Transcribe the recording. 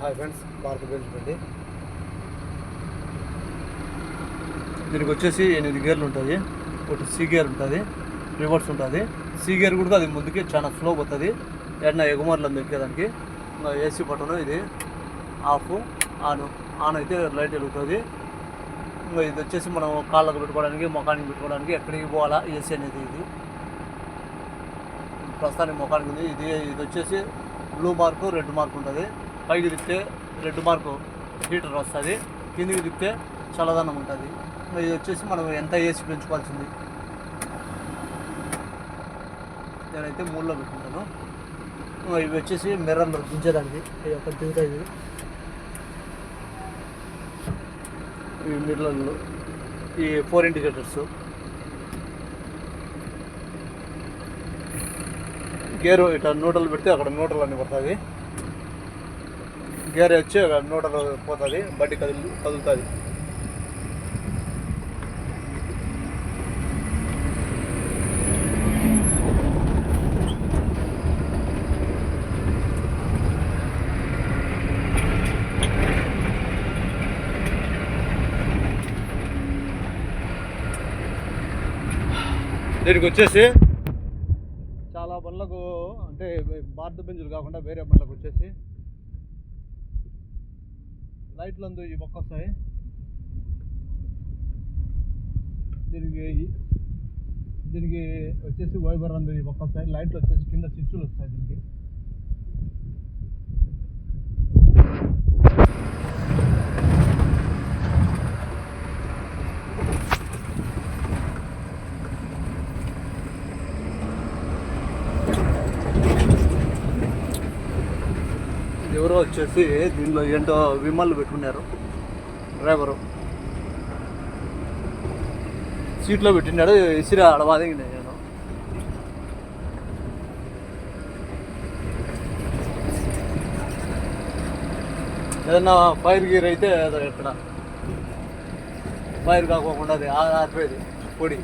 Hi friends, భారత bench బండి. దీనికి వచ్చేసి 8 గేర్లు ఉంటుంది. ఒకటి సి గేర్ ఉంటుంది, రివర్స్ ఉంటుంది. సి గేర్ కూడా అది ముందుకి చాలా స్లో పోతుంది. ఏదైనా ఎగుమర్లు ఎక్కేదానికి. ఇంకా ఏసీ బటన్ ఇది ఆఫ్ ఆన్ అయితే లైట్ వెలుగుతుంది. ఇంకా ఇది వచ్చేసి మనం కాళ్ళకు పెట్టుకోవడానికి, ముఖానికి పెట్టుకోవడానికి, ఎక్కడికి పోవాలా ఏసీ అనేది. ఇది ప్రస్తుతానికి ముఖానికి ఉంది. ఇది వచ్చేసి బ్లూ మార్కు, రెడ్ మార్క్ ఉంటుంది. పైకి తిప్పితే రెడ్ మార్కు హీటర్ వస్తుంది, కిందికి తిప్పితే చల్లదనం ఉంటుంది. ఇది వచ్చేసి మనం ఎంత ఏసీ పెంచుకోవాల్సింది. నేనైతే 3లో పెట్టుకుంటాను. ఇవి వచ్చేసి మిర్రర్లు దించేదానికి ఒక దిగుతాయి. ఈ మిర్రర్లు, ఈ 4 ఇండికేటర్స్. గేరు ఇట్లా న్యూట్రల్ పెడితే అక్కడ న్యూట్రల్ అని పడుతుంది. గేర్ వచ్చి అక్కడ న్యూట్రల్ పోతుంది, బండి కదులుతుంది. దీనికి వచ్చేసి చాలా బండ్లకు, అంటే భారత బెంజులు కాకుండా వేరే బండ్లకు వచ్చేసి లైట్లు అందు ఈ పక్క వస్తాయి. దీనికి వచ్చేసి వైబర్ అందు ఈ పక్క వస్తాయి. లైట్లు వచ్చేసి కింద స్విచ్లు వస్తాయి. దీనికి ఎవరో వచ్చేసి దీనిలో ఏంటో విమల్ పెట్టుకున్నారు. డ్రైవరు సీట్లో పెట్టినాడు, ఇసిరి అడవాది. నేను ఏదన్నా ఫైర్ గీర్ అయితే ఇక్కడ ఫైర్ కాకోకుండా అది ఆరిపోయేది పొడి.